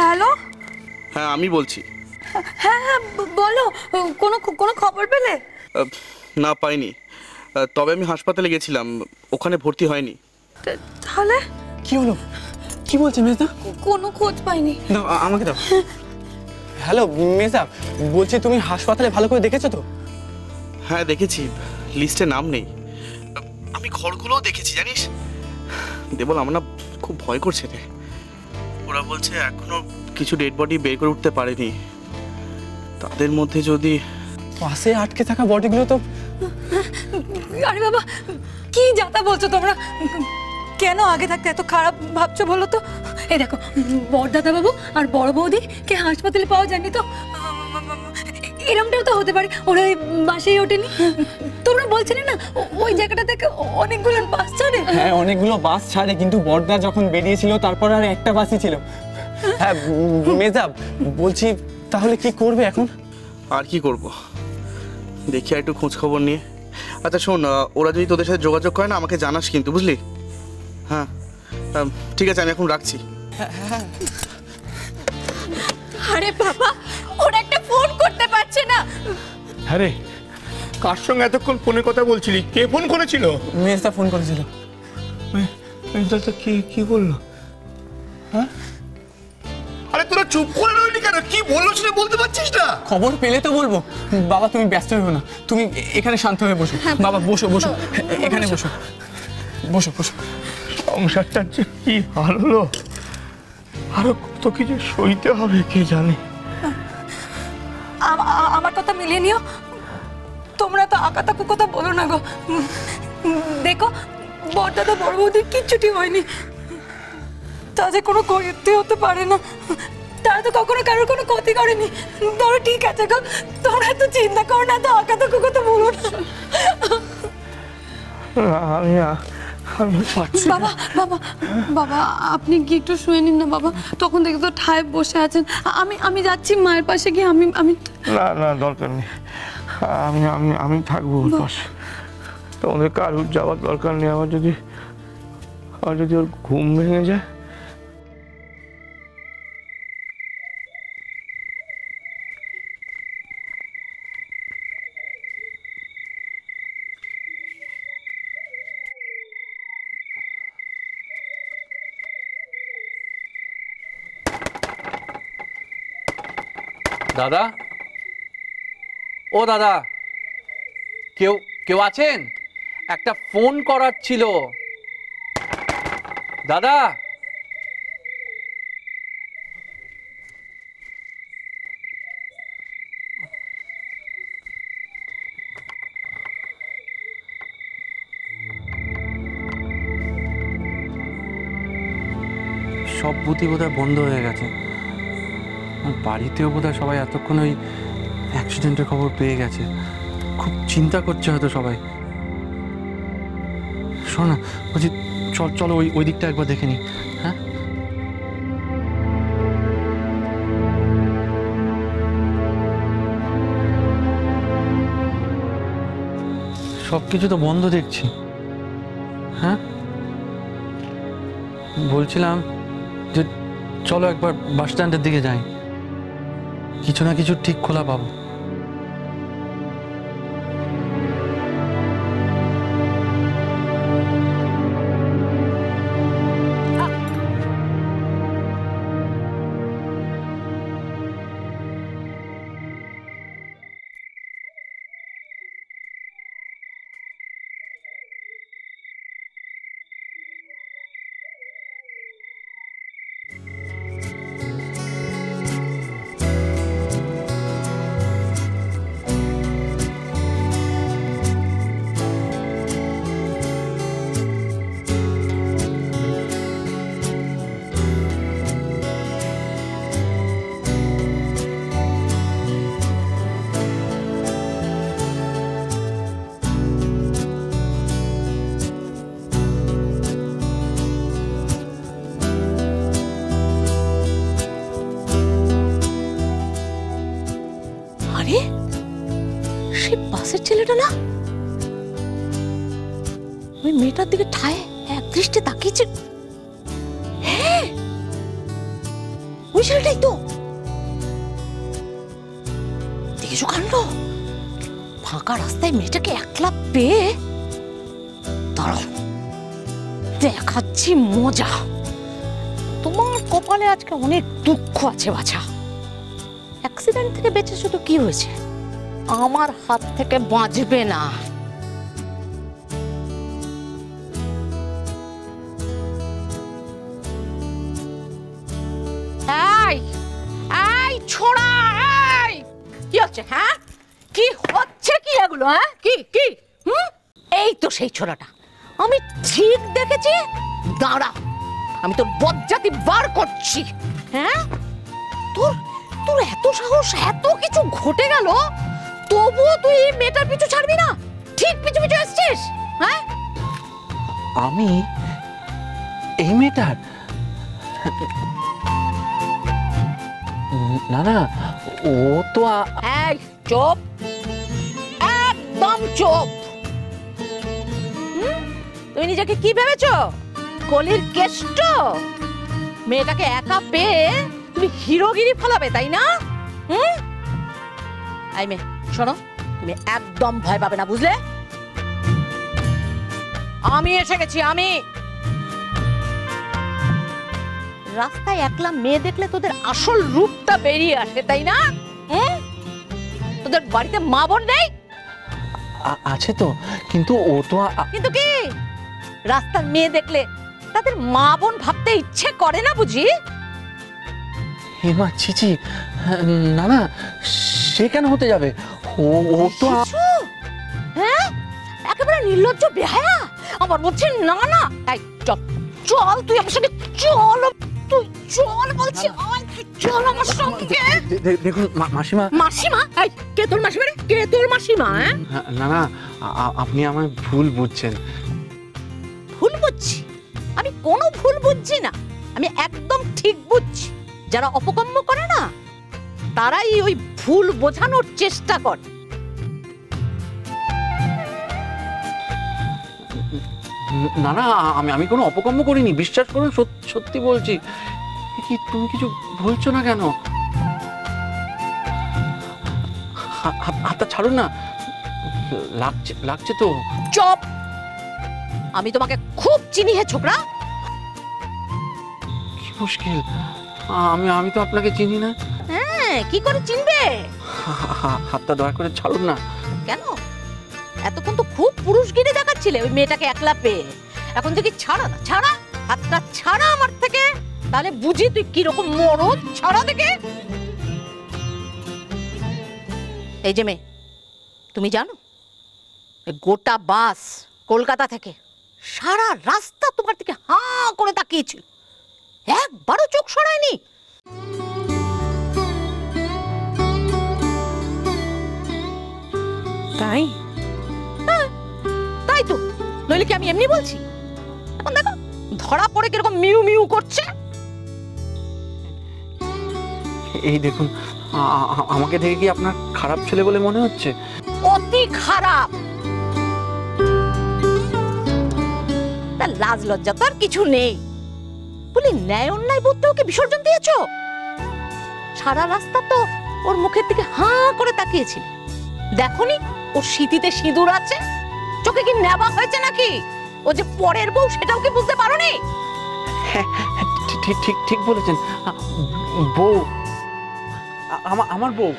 Hello. হ্যাঁ আমি বলছি। হ্যাঁ হ্যাঁ বলো, কোনো খবর পেলে? না পাইনি, তবে আমি হাসপাতালে গেছিলাম, ওখানে ভর্তি হয়নি। তাহলে কি হলো? কি বলছে মেজদা? কোনো খোঁজ পাইনি। দাও আমাকে দাও। হ্যালো মেজদা, বলছি তুমি হাসপাতালে ভালো করে দেখেছো তো? হ্যাঁ দেখেছি, লিস্টে নাম নেই। আমি ঘরগুলোও দেখেছি জানিস দেবল, আমার না খুব ভয় করছে রে। ওরা বলছে এখনো কিছু ডেড বডি বের করে উঠতে পারেনি, তাদের মধ্যে যদি পাশে আটকে থাকা বডিগুলো তো। আরে বাবা, কি যাতা বলছো তোমরা? কেন আগে থাকতে এত খারাপ ভাবছো বলো তো? এই দেখো, বড়দাদা বাবু আর বড় বৌদি কে হাসপাতালে পাওয়া যায়নি তো। এরমটাও তো হতে পারে ওরা ওই বাসেই ওঠেনি। তোমরা বলছিলে না ওই জায়গাটা থেকে অনেকগুলো বাস ছাড়ে? হ্যাঁ অনেকগুলো বাস ছাড়ে, কিন্তু বড়দা যখন বেরিয়েছিল তারপর আর একটা বাসই ছিল। হ্যাঁ মেজদা বলছি, তাহলে কি করবে এখন? আর কি করব, দেখি একটু খোঁজ খবর নিয়ে। আচ্ছা শোন, ওরা যদি তোদের সাথে যোগাযোগ করে না আমাকে জানাস কিন্তু, বুঝলি? হ্যাঁ ঠিক আছে, আমি এখন রাখছি। আরে বাবা, ওরা একটা ফোন করতে পারছে না। হ্যাঁ রে, কার সঙ্গে এতক্ষণ ফোনে কথা বলছিলি? কে ফোন করেছিল? মেজদা ফোন করেছিল। কি বললো? হ্যাঁ, আরে তোরা চুপ করে রইলি কেন? কি বললো সেটা বলতে পারছিস না? খবর পেলে তো বলবো। বাবা তুমি ব্যস্ত হও না, তুমি এখানে শান্ত হয়ে বসো। বাবা বসো বসো, এখানে বসো বসো বসো। সংসারটার যে কি হাল হলো, আরো কত কিছু সইতে হবে কে জানে। আমার কথা মিলিয়ে নিও, তোমরা তো আকাতাকু কথা বলো না গো। দেখো বড়দাদা বড় বৌদির কিচ্ছুটি হয়নি, তাদের কোনো ক্ষতি হতে পারে না। তারা তো কখনো কারোর কোনো ক্ষতি করেনি। ধরো ঠিক আছে গো, তোমরা তো চিন্তা করো না, তো আকাতাকু কথা বলো না। আমি পাচ্ছি না। বাবা বাবা বাবা, আপনি কি একটু শুয়ে নিন না বাবা? তখন দেখি তো ঠায় বসে আছেন। আমি যাচ্ছি মায়ের পাশে গিয়ে। আমি না দরকার নেই, আমি থাকবো ওর পাশে। তোমাদের কারুর যাওয়ার দরকার নেই। আমার যদি ওর ঘুম ভেঙে যায়, দাদা, ও দাদা, কেউ আছেন? একটা ফোন করার ছিল দাদা। সব বুদ্ধি বোধহয় বন্ধ হয়ে গেছে। বাড়িতেও বোধহয় সবাই এতক্ষণ ওই অ্যাক্সিডেন্টের খবর পেয়ে গেছে। খুব চিন্তা করছে হয়তো সবাই। শোন না, বলছি চলো ওই দিকটা একবার দেখে নি। হ্যাঁ সব কিছু তো বন্ধ দেখছি। হ্যাঁ বলছিলাম যে চলো একবার বাস স্ট্যান্ডের দিকে যাই, কিছু না কিছু ঠিক খোলা পাবো। বাসের ছেলেটা না, ওই মেয়েটার দিকে ঠায় এক দৃষ্টি তাকিয়েছে। হ্যাঁ, ও ওই ছেলেটাই তো। দেখেছো কাণ্ড, ফাঁকা রাস্তায় মেয়েটাকে একলা পেয়ে, দাঁড়াও দেখাচ্ছি মজা। তোমার কপালে আজকে অনেক দুঃখ আছে বাছা। অ্যাক্সিডেন্ট থেকে বেঁচেছো তো কি হয়েছে, আমার হাত থেকে বাঁচবে না। এই ছোড়া, এই কি হচ্ছে? হ্যাঁ কি হচ্ছে কি এগুলো? হ্যাঁ কি কি? এই তো সেই ছোড়াটা, আমি ঠিক দেখেছি। দাঁড়া, আমি তোর বজ্জাতি বার করছি। হ্যাঁ তোর তোর এত সাহস, এত কিছু ঘটে গেল, তবুও তুই এই মেয়েটার পিছু ছাড়বি না? ঠিক পিছু পিছু আসছিস? হ্যাঁ আমি এই মেয়েটার? না না, ও তো এই চুপ, একদম চুপ। তুমি নিজেকে কি ভেবেছো, কলির কেষ্ট? মেয়েটাকে একা পেয়ে তুমি হিরোগিরি ফলাবে, তাই না? এই মেয়ে শোনো, তুমি একদম ভয় পাবে না, বুঝলে? আমি এসে গেছি। আমি রাস্তায় একলা মেয়ে দেখলে তোদের আসল রূপটা বেরিয়ে আসে, তাই না? তোদের বাড়িতে মা বোন নেই? আছে তো, কিন্তু ও তো কিন্তু কি, রাস্তার মেয়ে দেখলে তাদের মা বোন ভাবতে ইচ্ছে করে না বুঝি? হেমা চিচি, না না, সে কেন হতে যাবে? ও তো হ্যাঁ একেবারে নির্লজ্জ বেহায়া। আমার বলছে না না। এই চল চল, তুই আমার সঙ্গে চল, তুই চল বলছি। চল আমার সঙ্গে। দেখুন মাসিমা। মাসিমা? এই কে তোর মাসিমা রে? কে তোর মাসিমা? না না, আপনি আমায় ভুল বুঝছেন। ভুল বুঝছি? আমি কোনো ভুল বুঝছি না, আমি একদম ঠিক বুঝছি। যারা অপকর্ম করে না, তারাই ওই ভুল বোঝানোর চেষ্টা করে। না না, আমি কোনো অপকর্ম করিনি, বিশ্বাস করুন, সত্যি বলছি। কি তুমি কিছু বলছো না কেন? হাতটা ছাড়ুন না, লাগছে তো। চুপ, আমি তোমাকে খুব চিনি হে ছোকরা। কি মুশকিল, আমি তো আপনাকে চিনি না। হ্যাঁ কি করে চিনবে? হাতটা দয়া করে ছাড়ুন না। কেন, এতক্ষণ তো খুব পুরুষগিরি দেখাচ্ছিলে ওই মেয়েটাকে একলা পেয়ে, এখন দেখি ছাড়া না। ছাড়া হাতটা, ছাড়া আমার থেকে, তাহলে বুঝি তুই কিরকম মরদ। ছাড়া দেখে। এই যে মেয়ে, তুমি জানো গোটা বাস কলকাতা থেকে সারা রাস্তা তোমার দিকে হাঁ করে তাকিয়েছিল, একবারও চোখ সরায়নি। তাই? তাই তো, নইলে কি আমি এমনি বলছি? এখন দেখো ধরা পড়ে কিরকম মিউ মিউ করছে। এই দেখুন, আমাকে দেখে কি আপনার খারাপ ছেলে বলে মনে হচ্ছে? অতি খারাপ। তার লাজ লজ্জা তো আর কিছু নেই বলে ন্যায় অন্যায় বুঝতে ওকে বিসর্জন দিয়েছো? সারা রাস্তা তো ওর মুখের দিকে হাঁ করে তাকিয়েছিল, দেখোনি ওর সিঁথিতে সিঁদুর আছে? চোখে কি নেবা হয়েছে নাকি? ও যে পরের বউ সেটাও কি বুঝতে পারোনি? ঠিক বলেছেন, বউ, আমার বউ।